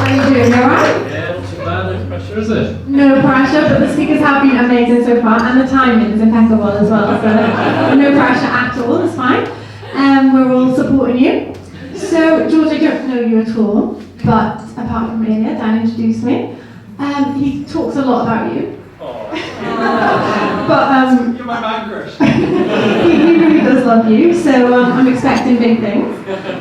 How are you doing? You alright? Yeah, not too bad. No pressure, is it? No pressure, but the speakers have been amazing so far, and the timing is impeccable as well, so no pressure at all, it's fine. We're all supporting you. So, George, I don't know you at all, but apart from earlier, Dan introduced me. He talks a lot about you. But You're my man crush. he really does love you, so I'm expecting big things.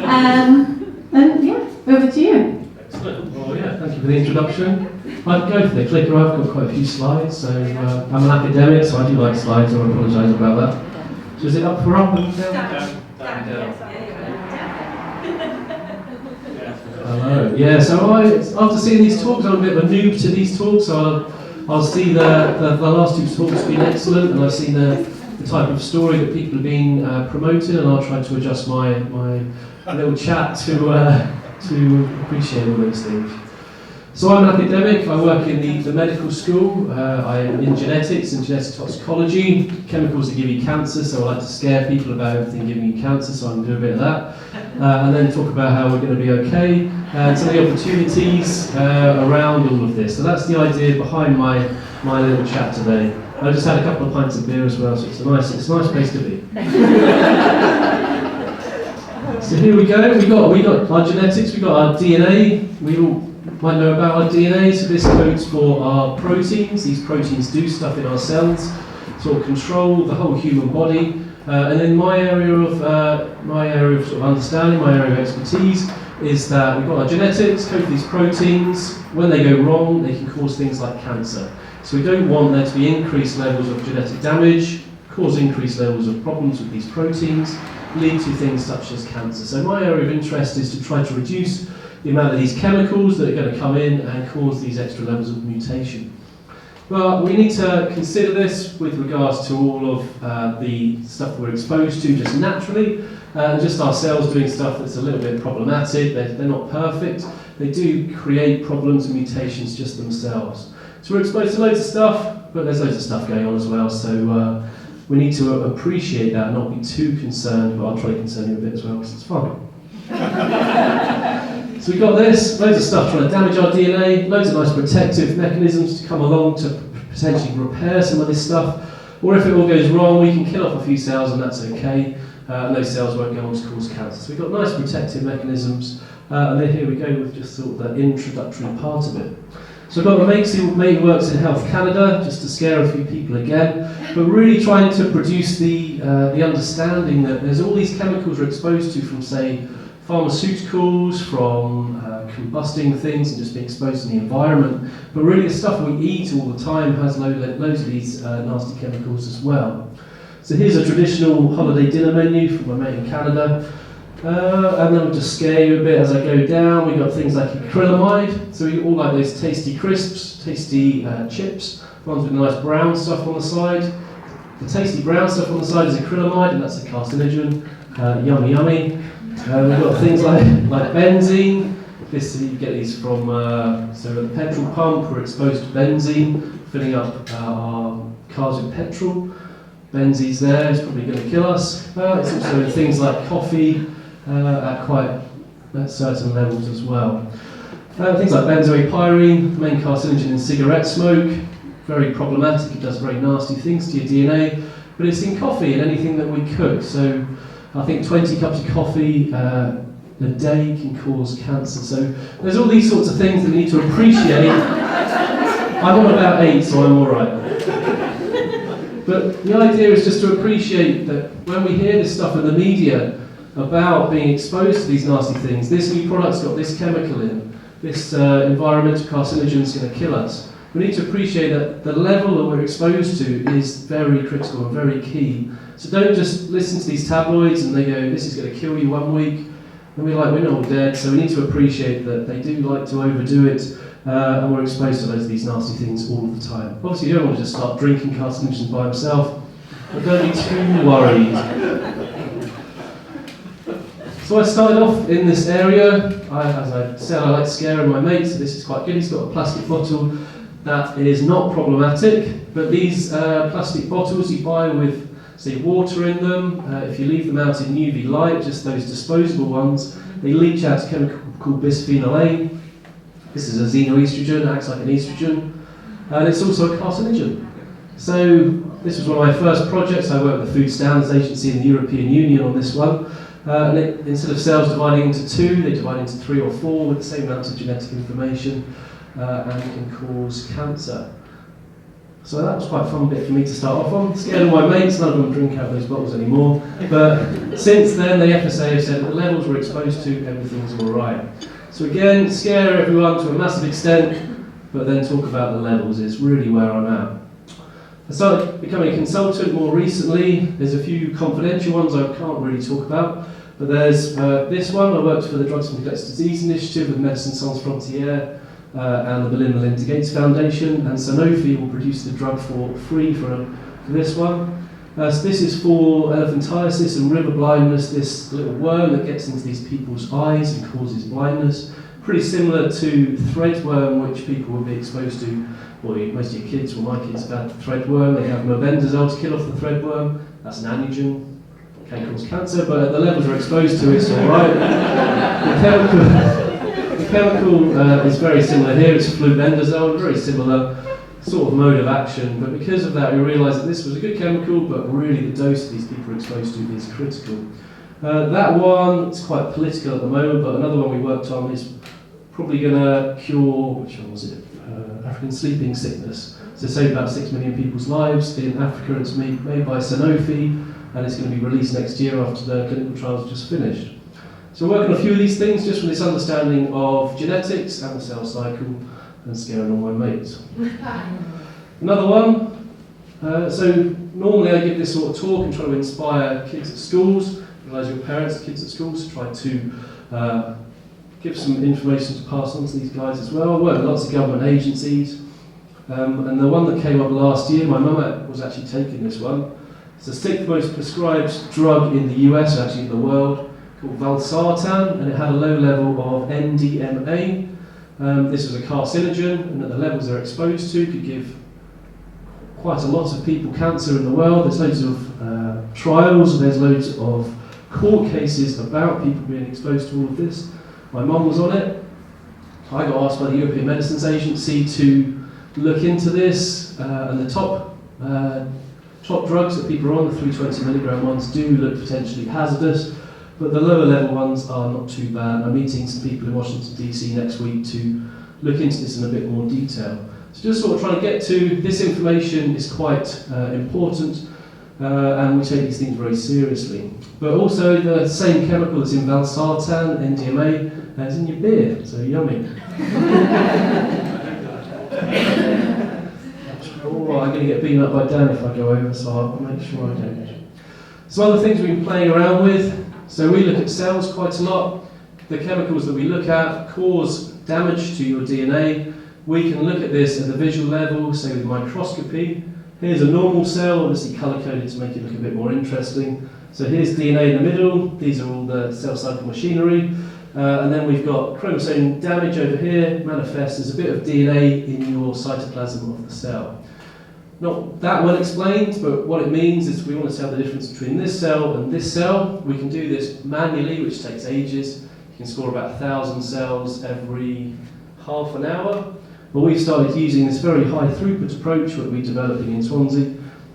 And yeah, over to you. Excellent. Well, yeah, thank you for the introduction. I'd go for the clicker. I've got quite a few slides, so I'm an academic, so I do like slides, I apologise about that. So is it up for up and down? Down. Hello. Yeah, so after seeing these talks, I'm a bit of a noob to these talks, so I'll see the last two talks have been excellent, and I've seen the type of story that people have been promoting, and I'll try to adjust my little chat to appreciate all those things. So I'm an academic. I work in the medical school. I'm in genetics and genetic toxicology, chemicals that give you cancer, so I like to scare people about everything giving you cancer, so I'm going to do a bit of that. And then talk about how we're going to be okay, and some of the opportunities around all of this. So that's the idea behind my little chat today. I just had a couple of pints of beer as well, so it's a nice place to be. So here we go. We got our genetics. We got our DNA. We all might know about our DNA. So this codes for our proteins. These proteins do stuff in our cells, sort of control the whole human body. And then my area of sort of understanding, my area of expertise, is that we've got our genetics, code for these proteins. When they go wrong, they can cause things like cancer. So we don't want there to be increased levels of genetic damage, cause increased levels of problems with these proteins, lead to things such as cancer. So my area of interest is to try to reduce the amount of these chemicals that are going to come in and cause these extra levels of mutation. But we need to consider this with regards to all of the stuff we're exposed to just naturally, just our cells doing stuff that's a little bit problematic. They're not perfect. They do create problems and mutations just themselves. So we're exposed to loads of stuff, but there's loads of stuff going on as well. So we need to appreciate that and not be too concerned, but I'll try to concern you a bit as well because it's fun. So we've got this, loads of stuff trying to damage our DNA, loads of nice protective mechanisms to come along to potentially repair some of this stuff. Or if it all goes wrong, we can kill off a few cells and that's okay. And those cells won't go on to cause cancer. So we've got nice protective mechanisms. And then here we go with just sort of the introductory part of it. So I've got my mate who works in Health Canada, just to scare a few people again, but really trying to produce the understanding that there's all these chemicals we're exposed to from, say, pharmaceuticals, from combusting things and just being exposed to the environment, but really the stuff we eat all the time has loads of these nasty chemicals as well. So here's a traditional holiday dinner menu from my mate in Canada. And then we'll just scare you a bit as I go down. We've got things like acrylamide, so we all like those tasty crisps, tasty chips, ones with nice brown stuff on the side. The tasty brown stuff on the side is acrylamide, and that's a carcinogen. Yummy, yummy. We've got things like benzene. You get these from, so at the petrol pump, we're exposed to benzene, filling up our cars with petrol. Benzene's there, it's probably going to kill us. It's also in things like coffee, at certain levels as well. Things like benzoylpyrene, the main carcinogen in cigarette smoke, very problematic, it does very nasty things to your DNA, but it's in coffee and anything that we cook. So I think 20 cups of coffee a day can cause cancer. So there's all these sorts of things that we need to appreciate. I'm on about 8, so I'm alright. But the idea is just to appreciate that when we hear this stuff in the media about being exposed to these nasty things, this new product's got this chemical in, this environmental carcinogen is going to kill us. We need to appreciate that the level that we're exposed to is very critical and very key. So don't just listen to these tabloids and they go, this is going to kill you 1 week, and we're like, we're not all dead. So we need to appreciate that they do like to overdo it, and we're exposed to loads of these nasty things all the time. Obviously you don't want to just start drinking carcinogens by himself, but don't be too worried. So I started off in this area. As I said, I like scaring my mates, so this is quite good. He's got a plastic bottle that is not problematic, but these plastic bottles you buy with, say, water in them, if you leave them out in UV light, just those disposable ones, they leach out a chemical called bisphenol A. This is a xenoestrogen, acts like an estrogen, and it's also a carcinogen. So this was one of my first projects. I worked with the Food Standards Agency in the European Union on this one. And instead of cells dividing into 2, they divide into 3 or 4 with the same amount of genetic information, and can cause cancer. So that was quite a fun bit for me to start off on. Scared of my mates, none of them drink out of those bottles anymore. But since then, the FSA have said that the levels we're exposed to, everything's all right. So again, scare everyone to a massive extent, but then talk about the levels is really where I'm at. I started becoming a consultant more recently. There's a few confidential ones I can't really talk about, but there's this one. I worked for the Drugs and Infectious Disease Initiative with Médecins Sans Frontières and the Melinda Melinda Gates Foundation, and Sanofi will produce the drug for free for this one. So this is for elephantiasis and river blindness, this little worm that gets into these people's eyes and causes blindness. Pretty similar to threadworm, which people will be exposed to. Well, most of your kids, well, my kids have had threadworm. They have mebendazole to kill off the threadworm. That's an antigen. It can cause cancer, but at the levels we're exposed to, it's all right. The chemical is very similar here. It's flubendazole, very similar sort of mode of action. But because of that, we realised that this was a good chemical, but really the dose these people are exposed to is critical. That one is quite political at the moment, but another one we worked on is probably going to cure, which one was it? African sleeping sickness. So save about 6 million people's lives in Africa. It's made by Sanofi, and it's going to be released next year after the clinical trials just finished. So we're working on a few of these things just from this understanding of genetics and the cell cycle, and scaring all my mates. Another one. So normally I give this sort of talk and try to inspire kids at schools. Realise your parents, kids at schools, to try to give some information to pass on to these guys as well. I work with lots of government agencies, and the one that came up last year, my mum was actually taking this one. It's the 6th most prescribed drug in the US, actually in the world, called valsartan, and it had a low level of NDMA. This was a carcinogen, and at the levels they're exposed to could give quite a lot of people cancer in the world. There's loads of trials, there's loads of court cases about people being exposed to all of this. My mum was on it. I got asked by the European Medicines Agency to look into this, and the top drugs that people are on, the 320 milligram ones, do look potentially hazardous, but the lower level ones are not too bad. I'm meeting some people in Washington DC next week to look into this in a bit more detail. So just sort of trying to get to, this information is quite important, and we take these things very seriously. But also the same chemical that's in valsartan, NDMA, is in your beer, so yummy. Oh, I'm going to get beaten up by Dan if I go over, so I'll make sure I don't. Some other things we've been playing around with. So we look at cells quite a lot. The chemicals that we look at cause damage to your DNA. We can look at this at the visual level, say with microscopy. Here's a normal cell, obviously colour-coded to make it look a bit more interesting. So here's DNA in the middle. These are all the cell cycle machinery. And then we've got chromosome damage over here, manifests as a bit of DNA in your cytoplasm of the cell. Not that well explained, but what it means is we want to tell the difference between this cell and this cell. We can do this manually, which takes ages. You can score about 1,000 cells every half an hour. But we've started using this very high throughput approach that we're developing in Swansea.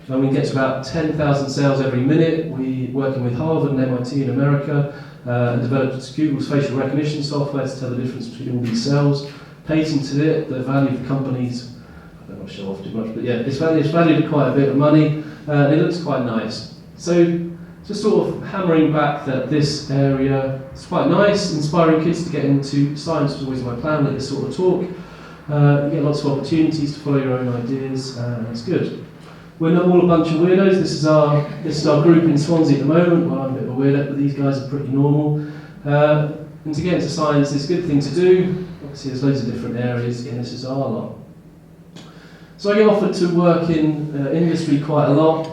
And we can get to about 10,000 cells every minute. We're working with Harvard and MIT in America, and developed Google's facial recognition software to tell the difference between all these cells. Patented it, the value of companies, I don't want to show off too much, but yeah, it's valued at quite a bit of money, and it looks quite nice. So just sort of hammering back that this area is quite nice, inspiring kids to get into science was always my plan with this sort of talk. You get lots of opportunities to follow your own ideas, and it's good. We're not all a bunch of weirdos. This is our group in Swansea at the moment. Well, I'm a bit of a weirdo, but these guys are pretty normal. And to get into science is a good thing to do. Obviously, there's loads of different areas, and this is our lot. So I get offered to work in industry quite a lot.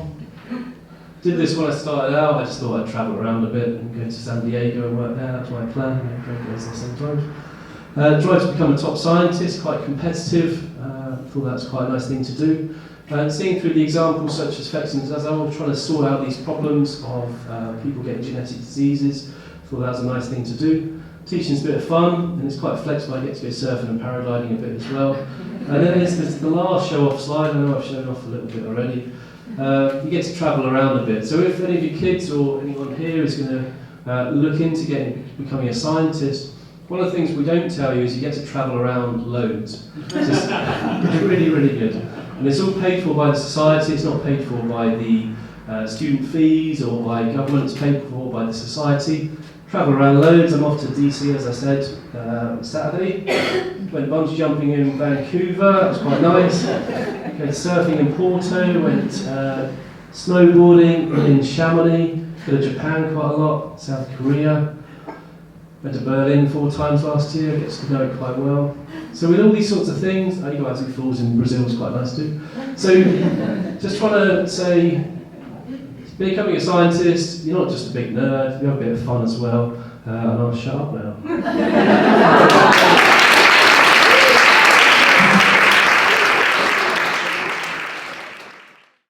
Did this when I started out. I just thought I'd travel around a bit and go to San Diego and work there. That's my plan. Great place there sometimes. Tried to become a top scientist, quite competitive. Thought that was quite a nice thing to do. And seeing through the examples such as Fexinazole, trying to sort out these problems of people getting genetic diseases, thought that was a nice thing to do. Teaching's a bit of fun, and it's quite flexible. I get to go surfing and paragliding a bit as well. And then there's the last show-off slide. I know I've shown off a little bit already. You get to travel around a bit. So if any of your kids or anyone here is going to look into becoming a scientist, one of the things we don't tell you is you get to travel around loads. It's really, really good. And it's all paid for by the society. It's not paid for by the student fees or by government. It's paid for by the society. Travel around loads. I'm off to DC, as I said, Saturday. Went bungee jumping in Vancouver. It was quite nice. Went surfing in Porto. Went snowboarding in Chamonix. Been to Japan quite a lot. South Korea. Went to Berlin 4 times last year. Gets to know it quite well. So with all these sorts of things, I go out to falls in Brazil was quite nice too. So just trying to say, becoming a scientist, you're not just a big nerd, you have a bit of fun as well. And I'll shut up now.